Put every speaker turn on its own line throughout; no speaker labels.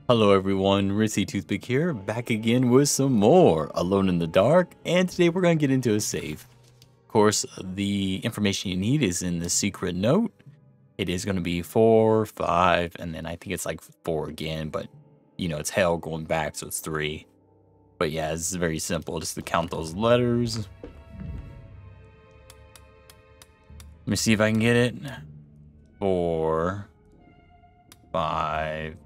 Hello everyone, Ritzy Toothpick here, back again with some more Alone in the Dark, and today we're going to get into a save. Of course, the information you need is in the secret note. It is going to be 4, 5, and then I think it's like 4 again, but you know, it's hell going back, so it's 3. But yeah, it's very simple, just to count those letters. Let me see if I can get it. 4, 5.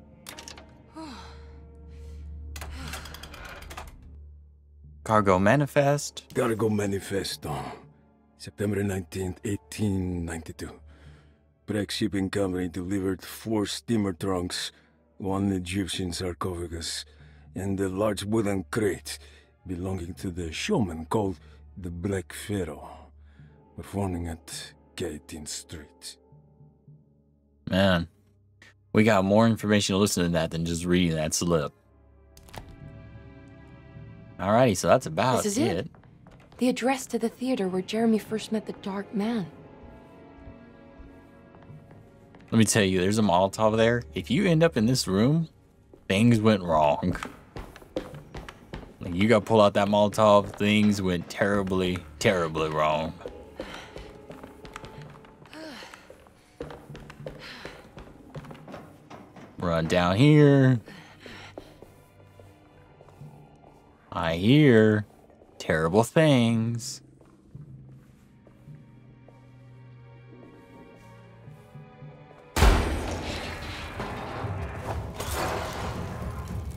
Cargo manifest.
Cargo manifesto. September 19th, 1892. Breck Shipping Company delivered 4 steamer trunks, 1 Egyptian sarcophagus, and a large wooden crate belonging to the showman called the Black Pharaoh, performing at 18th Street.
Man, we got more information to listen to that than just reading that slip. Alrighty, so that's about
This is it. The address to the theater where Jeremy first met the Dark Man.
Let me tell you, there's a Molotov there. If you end up in this room, things went wrong. Like, you got pulled out that Molotov, things went terribly, terribly wrong. Run down here. I hear terrible things.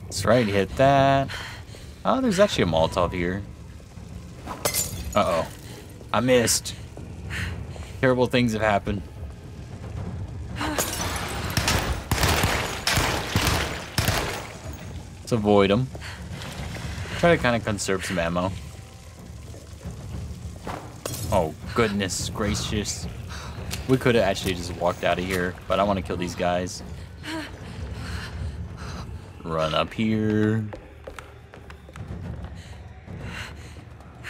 That's right, hit that. Oh, there's actually a Molotov here. Uh-oh. I missed. Terrible things have happened. Let's avoid them. Try to kind of conserve some ammo. Oh, goodness gracious. We could have actually just walked out of here, but I want to kill these guys. Run up here.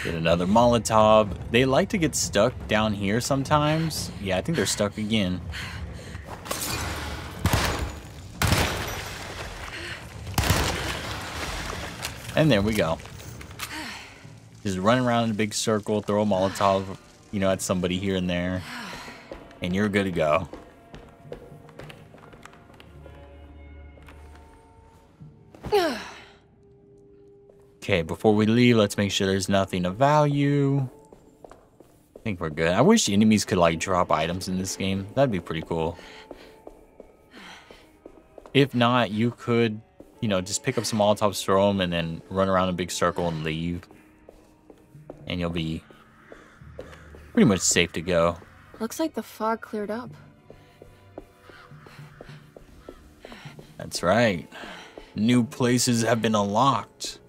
Get another Molotov. They like to get stuck down here sometimes. Yeah, I think they're stuck again. And there we go. Just run around in a big circle, throw a Molotov, you know, at somebody here and there, and you're good to go. Okay, before we leave, let's make sure there's nothing of value. I think we're good. I wish enemies could, like, drop items in this game. That'd be pretty cool. If not, you could, you know, just pick up some Molotovs, throw them, and then run around a big circle and leave. And you'll be pretty much safe to go.
Looks like the fog cleared up.
That's right. New places have been unlocked.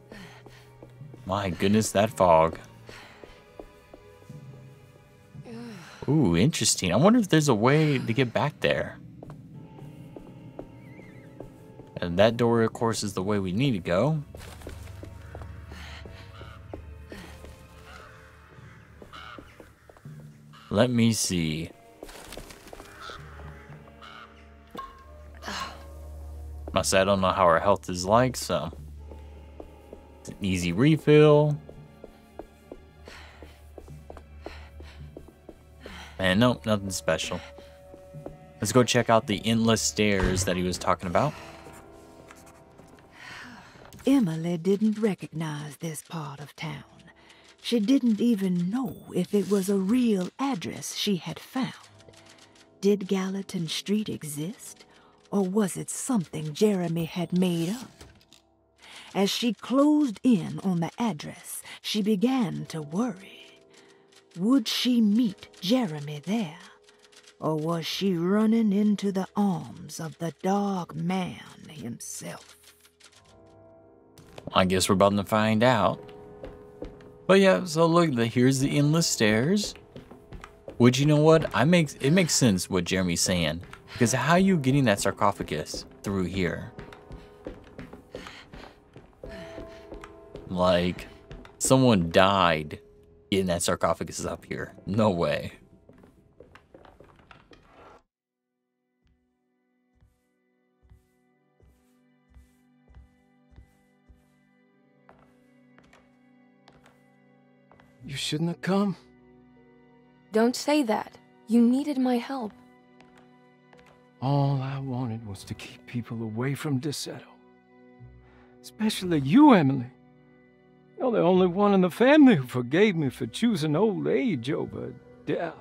My goodness, that fog. Ooh, interesting. I wonder if there's a way to get back there. And that door, of course, is the way we need to go. Let me see. Must say, I don't know how our health is like, so it's an easy refill. And nope, nothing special. Let's go check out the endless stairs that he was talking about.
Emily didn't recognize this part of town. She didn't even know if it was a real address she had found. Did Gallatin Street exist, or was it something Jeremy had made up? As she closed in on the address, she began to worry. Would she meet Jeremy there, or was she running into the arms of the Dark Man himself?
I guess we're about to find out. But yeah, so look, here's the endless stairs. Which, you know what? It makes sense what Jeremy's saying. Because how are you getting that sarcophagus through here? Like, someone died getting that sarcophagus up here. No way.
You shouldn't have come.
Don't say that. You needed my help.
All I wanted was to keep people away from Derceto. Especially you, Emily. You're the only one in the family who forgave me for choosing old age over death.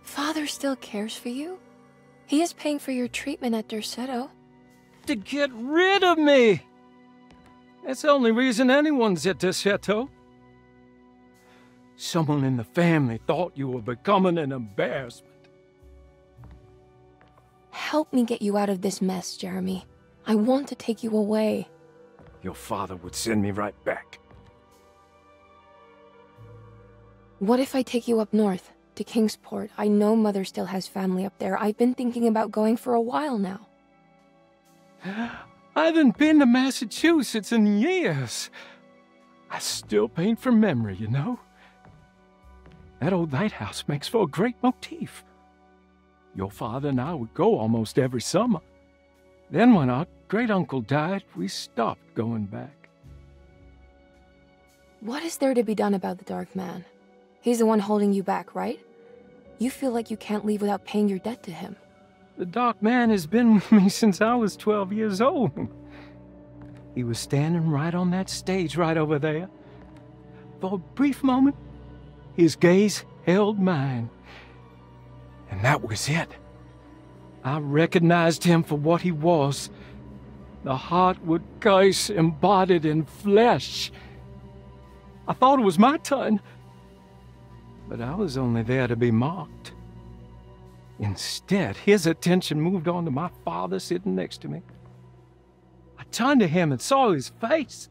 Father still cares for you? He is paying for your treatment at Derceto.
To get rid of me! That's the only reason anyone's at Derceto. Someone in the family thought you were becoming an embarrassment.
Help me get you out of this mess, Jeremy. I want to take you away.
Your father would send me right back.
What if I take you up north, to Kingsport? I know Mother still has family up there. I've been thinking about going for a while now.
I haven't been to Massachusetts in years. I still paint from memory, you know? That old lighthouse makes for a great motif. Your father and I would go almost every summer. Then when our great-uncle died, we stopped going back.
What is there to be done about the Dark Man? He's the one holding you back, right? You feel like you can't leave without paying your debt to him.
The Dark Man has been with me since I was 12 years old. He was standing right on that stage right over there. For a brief moment, his gaze held mine. And that was it. I recognized him for what he was. The heartwood curse embodied in flesh. I thought it was my turn. But I was only there to be mocked. Instead, his attention moved on to my father sitting next to me. I turned to him and saw his face.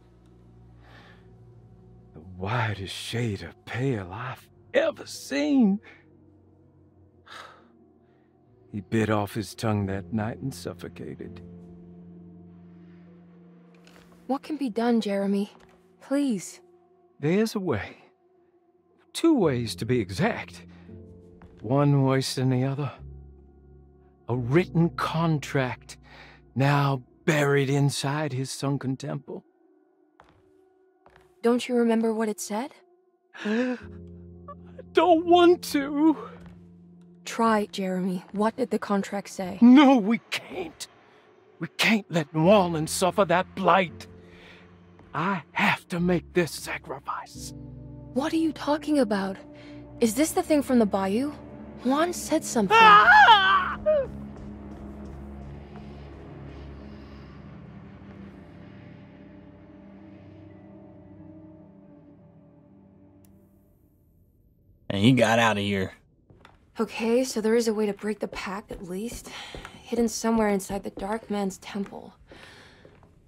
The whitest shade of pale I've ever seen. He bit off his tongue that night and suffocated.
What can be done, Jeremy? Please.
There's a way. 2 ways to be exact. One worse than the other. A written contract, now buried inside his sunken temple.
Don't you remember what it said?
I don't want to.
Try, Jeremy. What did the contract say?
No, we can't. We can't let New Orleans suffer that blight. I have to make this sacrifice.
What are you talking about? Is this the thing from the bayou? Juan said something.
Ah!
And he got out of here.
Okay, so there is a way to break the pact at least. Hidden somewhere inside the Dark Man's temple.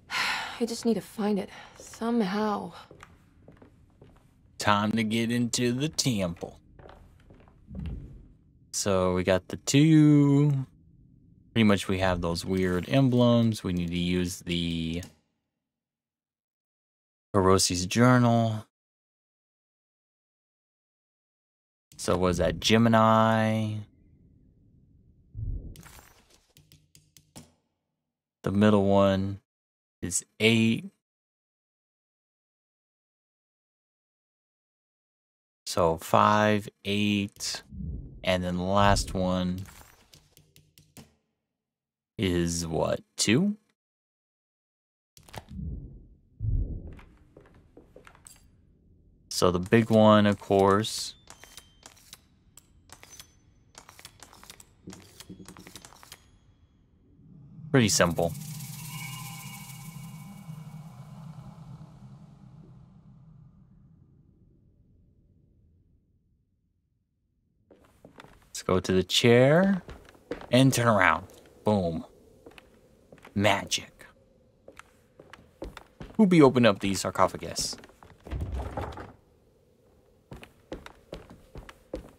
I just need to find it. Somehow.
Time to get into the temple. So we got the 2. Pretty much we have those weird emblems. We need to use the Hiroshi's journal. So was that Gemini? The middle one is 8. So 5, 8, and then the last one is what, 2? So the big one, of course, pretty simple. Let's go to the chair and turn around. Boom. Magic. Who be opening up these sarcophagus?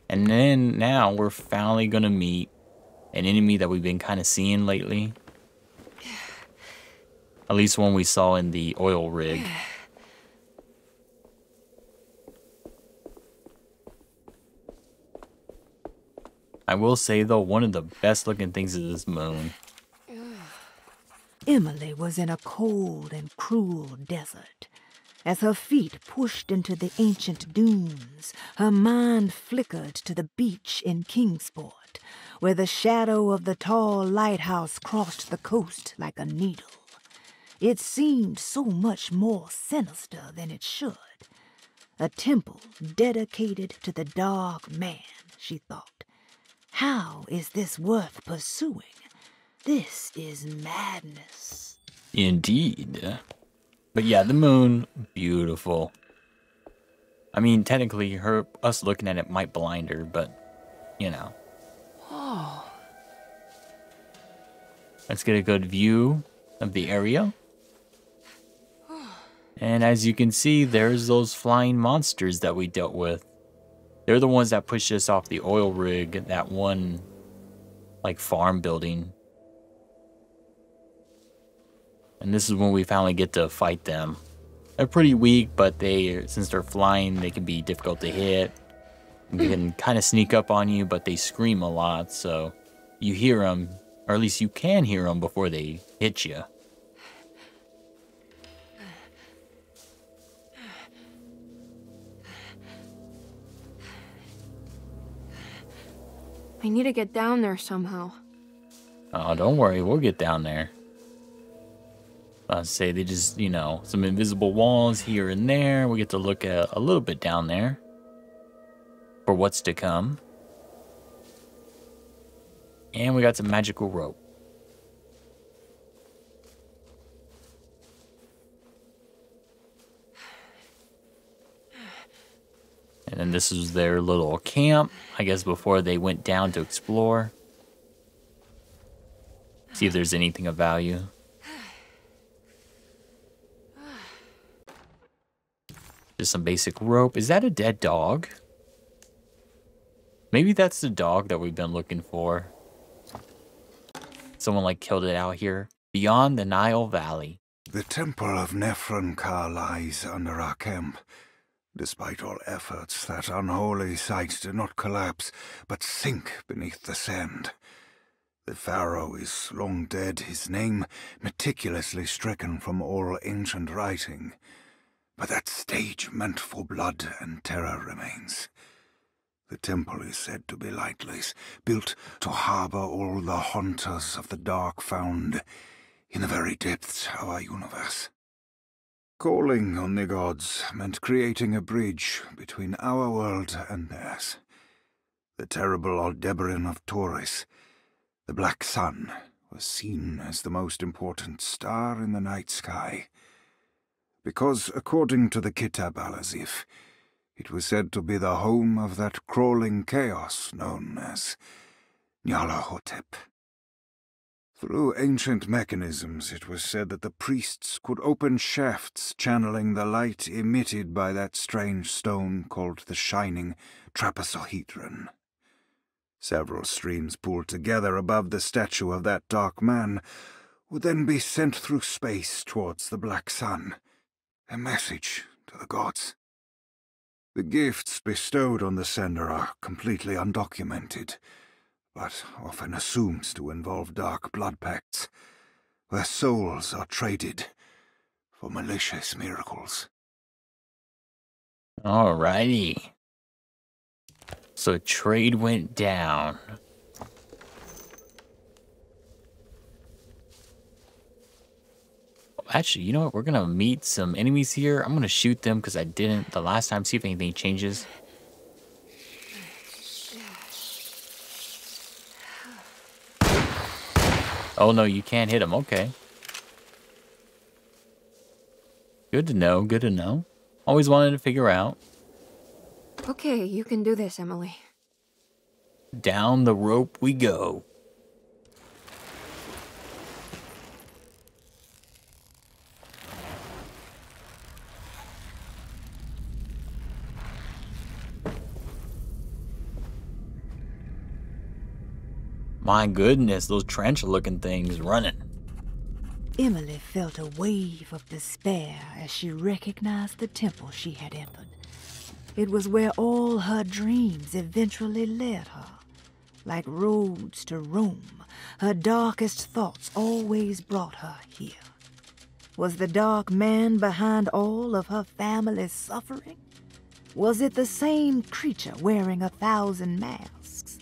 And then now we're finally gonna meet an enemy that we've been kind of seeing lately. At least one we saw in the oil rig. I will say, though, one of the best looking things is this moon.
Emily was in a cold and cruel desert. As her feet pushed into the ancient dunes, her mind flickered to the beach in Kingsport, where the shadow of the tall lighthouse crossed the coast like a needle. It seemed so much more sinister than it should. A temple dedicated to the dark man, she thought. How is this worth pursuing? This is madness.
Indeed. But yeah, the moon, beautiful. I mean, technically, us looking at it might blind her, but, you know.
Oh.
Let's get a good view of the area. And as you can see, there's those flying monsters that we dealt with. They're the ones that pushed us off the oil rig, that one, like, farm building. And this is when we finally get to fight them. They're pretty weak, but since they're flying, they can be difficult to hit. They can kind of sneak up on you, but they scream a lot, so you hear them, or at least you can hear them before they hit you.
I need to get down there somehow.
Oh, don't worry, we'll get down there. I'd say they just, you know, some invisible walls here and there. We get to look at a little bit down there for what's to come. And we got some magical rope. And then this is their little camp, I guess, before they went down to explore. See if there's anything of value. Just some basic rope. Is that a dead dog? Maybe that's the dog that we've been looking for. Someone like killed it out here. Beyond the Nile Valley.
The temple of Nephron-Ka lies under our camp. Despite all efforts, that unholy site did not collapse, but sink beneath the sand. The pharaoh is long dead, his name meticulously stricken from all ancient writing. But that stage meant for blood and terror remains. The temple is said to be lightless, built to harbor all the haunters of the dark found in the very depths of our universe. Calling on the gods meant creating a bridge between our world and theirs. The terrible Aldebaran of Taurus, the black sun, was seen as the most important star in the night sky. Because, according to the Kitab al-Azif, it was said to be the home of that crawling chaos known as Nyarlathotep. Through ancient mechanisms, it was said that the priests could open shafts channeling the light emitted by that strange stone called the Shining Trapezohedron. Several streams pooled together above the statue of that dark man would then be sent through space towards the black sun, a message to the gods. The gifts bestowed on the sender are completely undocumented, but often assumed to involve dark blood pacts, where souls are traded for malicious miracles.
Alrighty. So trade went down. Actually, you know what? We're gonna meet some enemies here. I'm gonna shoot them because I didn't the last time. See if anything changes. Oh no, you can't hit them. Okay. Good to know, good to know. Always wanted to figure out.
Okay, you can do this, Emily.
Down the rope we go. My goodness, those tarantula-looking things running.
Emily felt a wave of despair as she recognized the temple she had entered. It was where all her dreams eventually led her. Like roads to Rome, her darkest thoughts always brought her here. Was the dark man behind all of her family's suffering? Was it the same creature wearing 1,000 masks?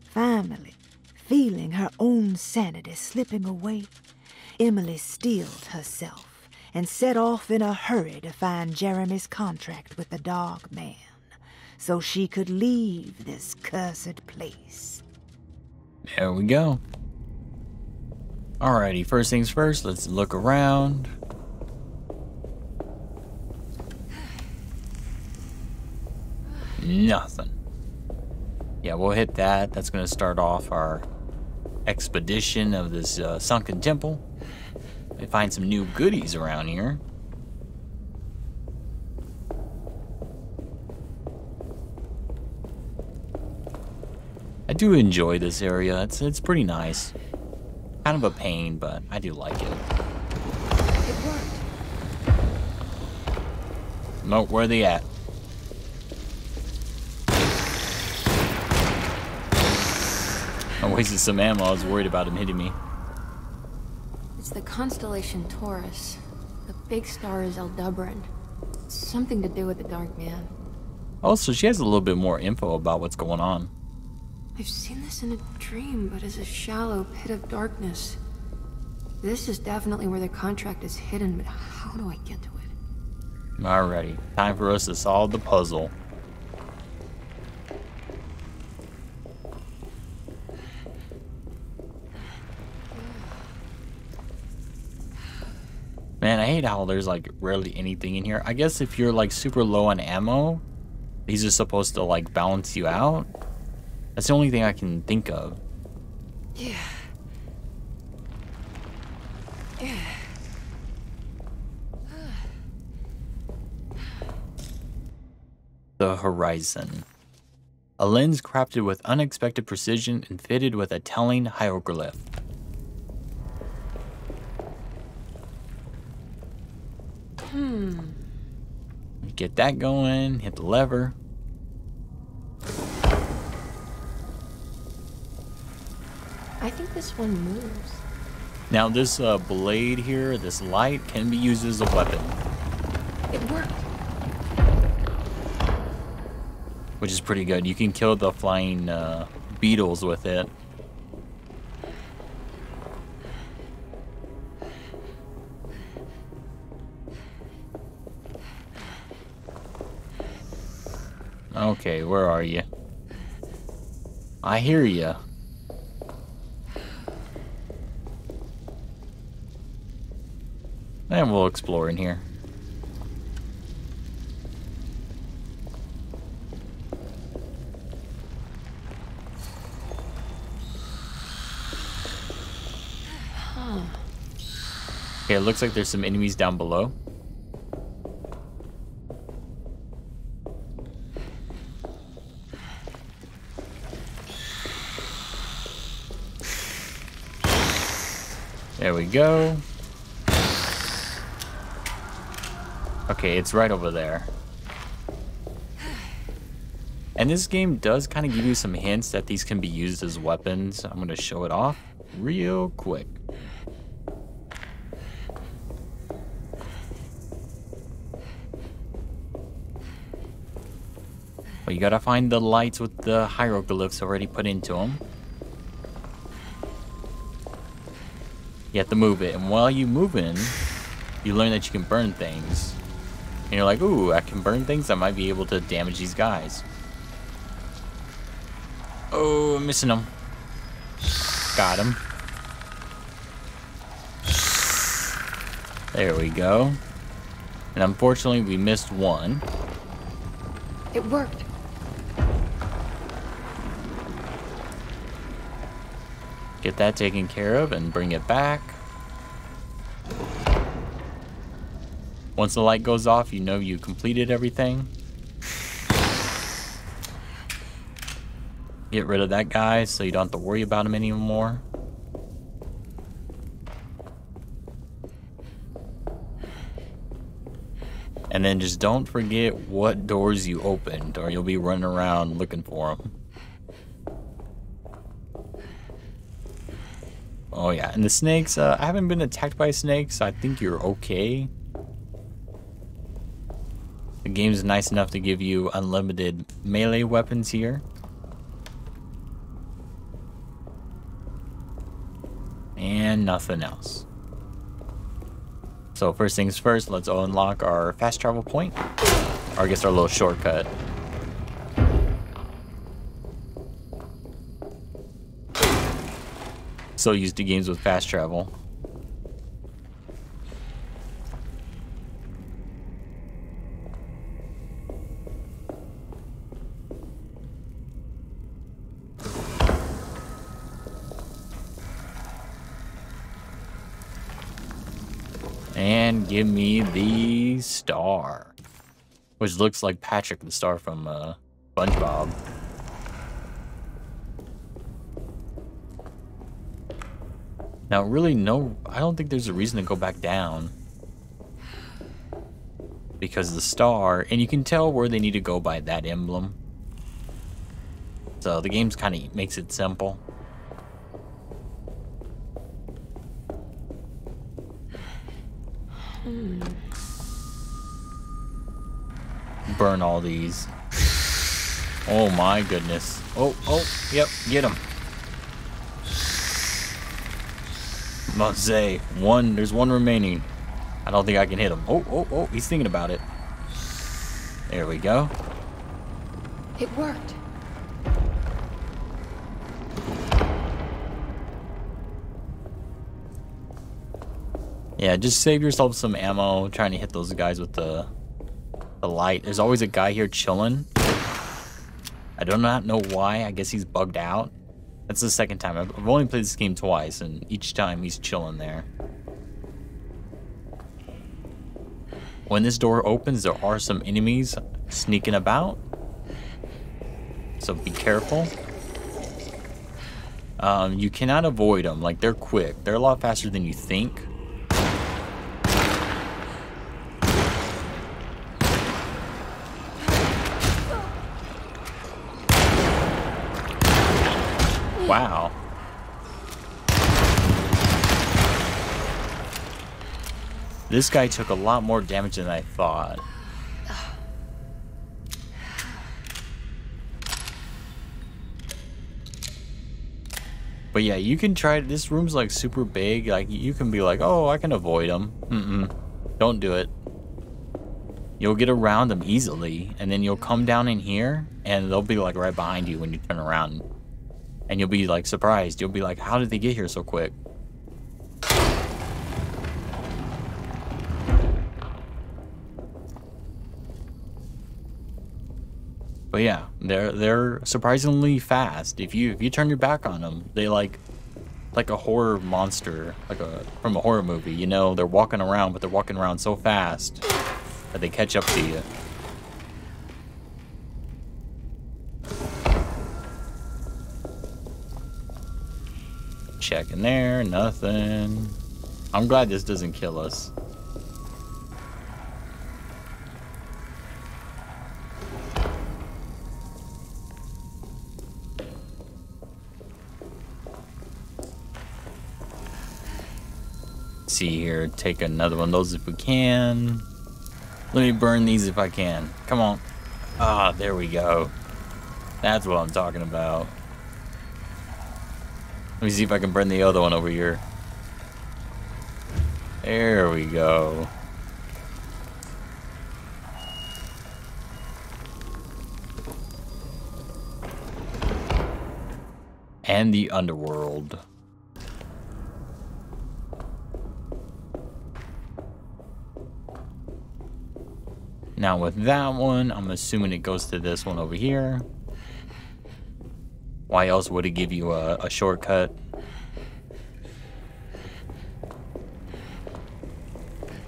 Finally, feeling her own sanity slipping away, Emily steeled herself and set off in a hurry to find Jeremy's contract with the dark man, so she could leave this cursed place.
There we go. Alrighty, first things first, let's look around. Nothing. Yeah, we'll hit that. That's going to start off our expedition of this sunken temple. We find some new goodies around here. I do enjoy this area. It's pretty nice. Kind of a pain, but I do like it.
It worked.
Nope, where are they at? I wasted some ammo. I was worried about him hitting me.
It's the constellation Taurus. The big star is Aldebaran. Something to do with the Dark Man.
Also, she has a little bit more info about what's going on.
I've seen this in a dream, but as a shallow pit of darkness. This is definitely where the contract is hidden, but how do I get to it?
Alrighty, time for us to solve the puzzle. Man, I hate how there's like rarely anything in here. I guess if you're like super low on ammo, these are supposed to like balance you out. That's the only thing I can think of.
Yeah. Yeah.
The horizon. A lens crafted with unexpected precision and fitted with a telling hieroglyph. Get that going, hit the lever.
I think this one moves.
Now this blade here, this light, can be used as a weapon.
It worked.
Which is pretty good. You can kill the flying beetles with it. Okay, where are you? I hear you. And we'll explore in here. Okay, it looks like there's some enemies down below. There we go. Okay, it's right over there. And this game does kind of give you some hints that these can be used as weapons. I'm going to show it off real quick. But you got to find the lights with the hieroglyphs already put into them. You have to move it, and while you moving, you learn that you can burn things. And you're like, ooh, I can burn things? I might be able to damage these guys. Oh, I'm missing them. Got him. There we go. And unfortunately, we missed one.
It worked.
Get that taken care of and bring it back. Once the light goes off, you know you completed everything. Get rid of that guy so you don't have to worry about him anymore. And then just don't forget what doors you opened, or you'll be running around looking for them. Oh yeah, and the snakes, I haven't been attacked by snakes, so I think you're okay. The game's nice enough to give you unlimited melee weapons here. And nothing else. So first things first, let's unlock our fast travel point. Or I guess our little shortcut. So used to games with fast travel. And give me the star. Which looks like Patrick the star from SpongeBob. Now, really, no, I don't think there's a reason to go back down. Because the star, and you can tell where they need to go by that emblem. So the game's kind of makes it simple. Burn all these. Oh my goodness. Oh, yep, get him. Must say, there's one remaining. I don't think I can hit him. Oh, he's thinking about it. There we go.
It worked.
Yeah, just save yourself some ammo trying to hit those guys with the light. There's always a guy here chilling. I do not know why. I guess he's bugged out. That's the second time. I've only played this game twice, and each time he's chilling there. When this door opens, there are some enemies sneaking about. So be careful. You cannot avoid them. Like, they're quick. They're a lot faster than you think. Wow. This guy took a lot more damage than I thought. But yeah, you can try it. This room's like super big. Like, you can be like, oh, I can avoid them. Don't do it. You'll get around them easily, and then you'll come down in here, and they'll be like right behind you when you turn around. And you'll be like surprised. You'll be like, how did they get here so quick? But yeah, they're surprisingly fast. If you turn your back on them, they like a horror monster, from a horror movie. You know, they're walking around, but they're walking around so fast that they catch up to you. Checking there, nothing. I'm glad this doesn't kill us. See here, take another one of those if we can. Let me burn these if I can. Come on. Ah, there we go. That's what I'm talking about. Let me see if I can burn the other one over here. There we go. And the underworld. Now with that one, I'm assuming it goes to this one over here. Why else would it give you a shortcut?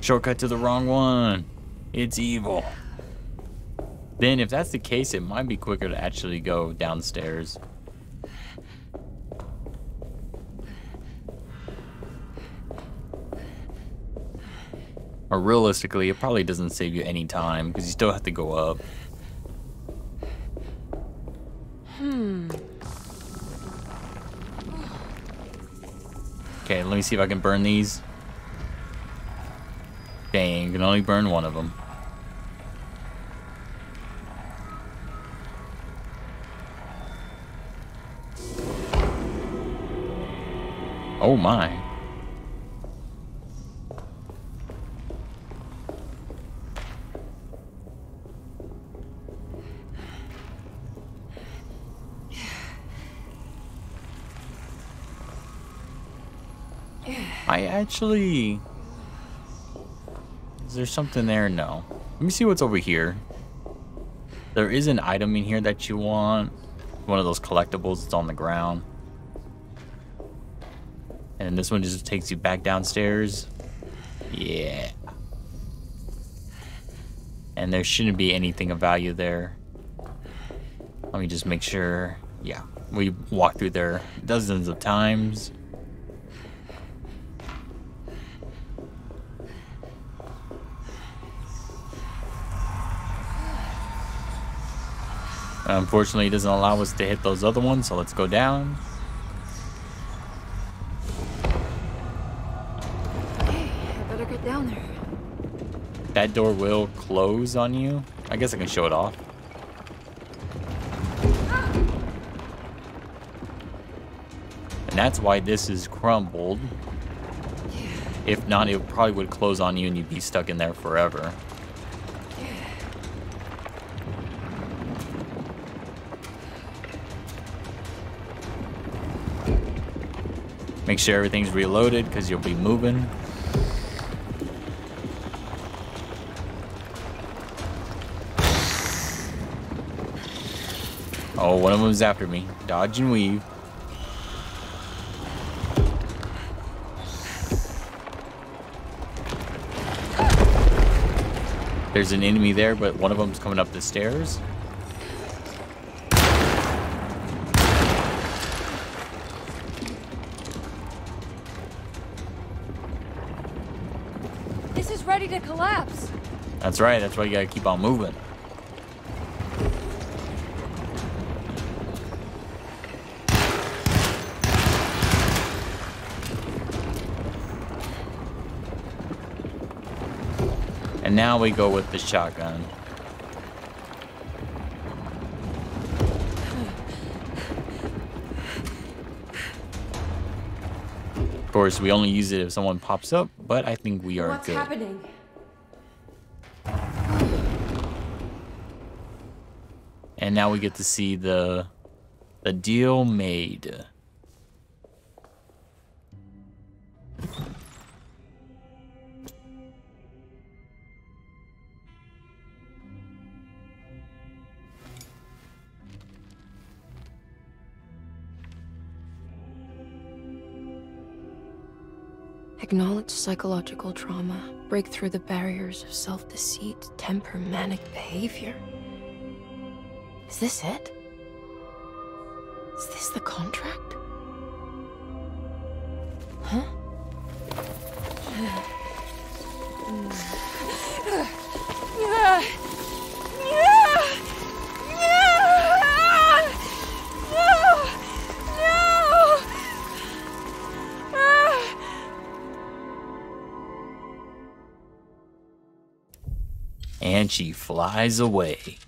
Shortcut to the wrong one. It's evil. Then if that's the case, it might be quicker to actually go downstairs. Or realistically, it probably doesn't save you any time because you still have to go up. Okay, Okay, let me see if I can burn these. Dang, can only burn one of them. Oh my. I actually... Is there something there? No. Let me see what's over here. There is an item in here that you want. One of those collectibles. It's on the ground. And this one just takes you back downstairs. Yeah. And there shouldn't be anything of value there. Let me just make sure. Yeah. We walked through there dozens of times. Unfortunately, it doesn't allow us to hit those other ones, so let's go down.
Okay, I better get down there.
That door will close on you. I guess I can show it off. And that's why this is crumbled. If not, it probably would close on you and you'd be stuck in there forever. Make sure everything's reloaded because you'll be moving. Oh, one of them's after me. Dodge and weave. There's an enemy there, but one of them's coming up the stairs.
This is ready to collapse.
That's right. That's why you gotta keep on moving. And now we go with the shotgun. Of course, we only use it if someone pops up, but I think we are
What's
good.
happening?
And now we get to see the deal made.
Acknowledge psychological trauma. Break through the barriers of self-deceit, temper manic behavior. Is this it? Is this the contract? Huh?
And she flies away.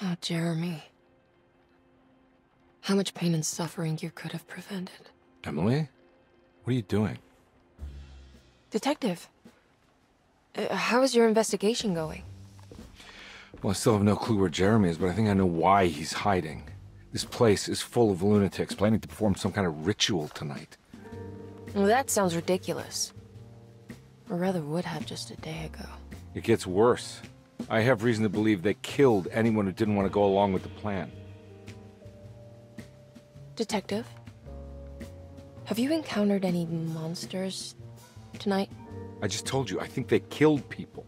Oh, Jeremy. How much pain and suffering you could have prevented.
Emily? What are you doing?
Detective, how is your investigation going?
Well, I still have no clue where Jeremy is, but I think I know why he's hiding. This place is full of lunatics planning to perform some kind of ritual tonight.
Well, that sounds ridiculous. Or rather would have just a day ago.
It gets worse. I have reason to believe they killed anyone who didn't want to go along with the plan.
Detective, have you encountered any monsters tonight?
I just told you, I think they killed people.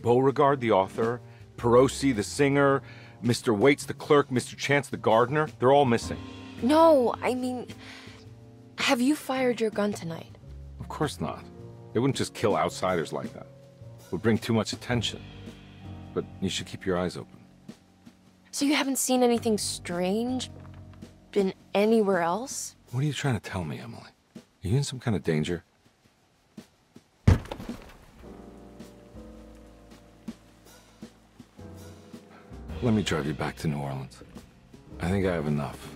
Beauregard, the author, Perosi, the singer, Mr. Waits, the clerk, Mr. Chance, the gardener, they're all missing.
No, I mean, have you fired your gun tonight?
Of course not. They wouldn't just kill outsiders like that. It would bring too much attention. But you should keep your eyes open.
So you haven't seen anything strange? Been anywhere else?
What are you trying to tell me, Emily? Are you in some kind of danger? Let me drive you back to New Orleans. I think I have enough.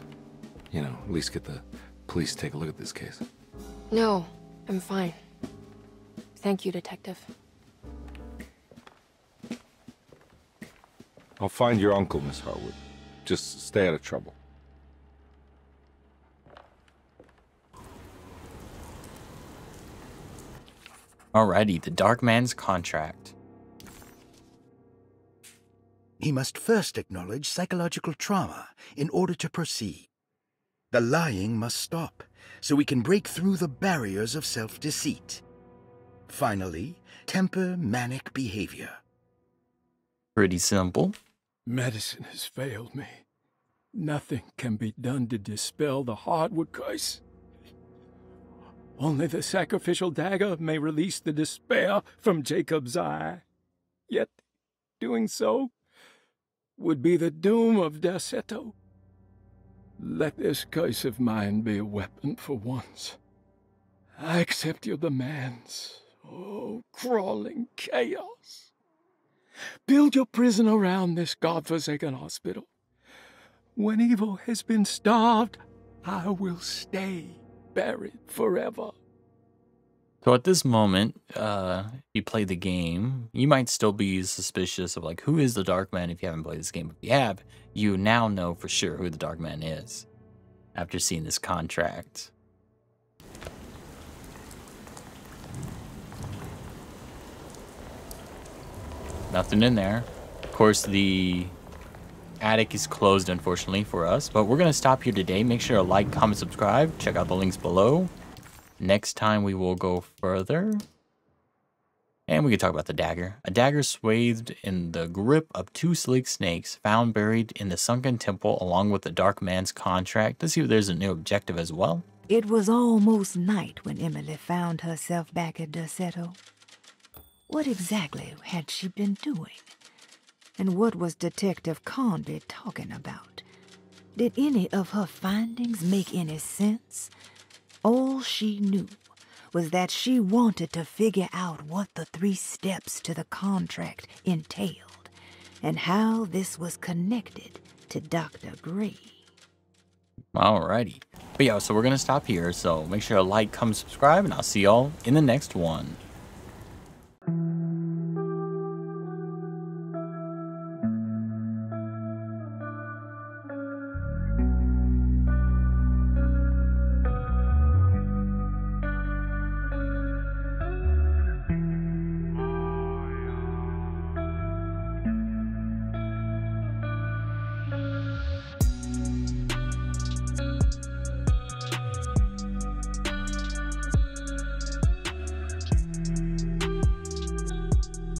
You know, at least get the police to take a look at this case.
No, I'm fine. Thank you, Detective.
I'll find your uncle, Miss Harwood. Just stay out of trouble.
Alrighty, the Dark Man's contract.
He must first acknowledge psychological trauma in order to proceed. The lying must stop, so we can break through the barriers of self-deceit. Finally, temper manic behavior.
Pretty simple.
Medicine has failed me. Nothing can be done to dispel the hardwood curse. Only the sacrificial dagger may release the despair from Jacob's eye. Yet, doing so would be the doom of Derceto. Let this curse of mine be a weapon for once. I accept your demands. Oh, crawling chaos. Build your prison around this godforsaken hospital. When evil has been starved, I will stay buried forever.
So at this moment, you play the game, you might still be suspicious of like, who is the Dark Man if you haven't played this game. If you have, you now know for sure who the Dark Man is after seeing this contract. Nothing in there. Of course, the attic is closed, unfortunately, for us. But we're going to stop here today. Make sure to like, comment, subscribe. Check out the links below. Next time, we will go further. And we can talk about the dagger. A dagger swathed in the grip of two sleek snakes found buried in the sunken temple along with the Dark Man's contract. Let's see if there's a new objective as well.
It was almost night when Emily found herself back at Derceto. What exactly had she been doing? And what was Detective Conby talking about? Did any of her findings make any sense? All she knew was that she wanted to figure out what the 3 steps to the contract entailed and how this was connected to Dr. Gray.
Alrighty. But yeah, so we're going to stop here. So make sure to like, comment, subscribe, and I'll see y'all in the next one.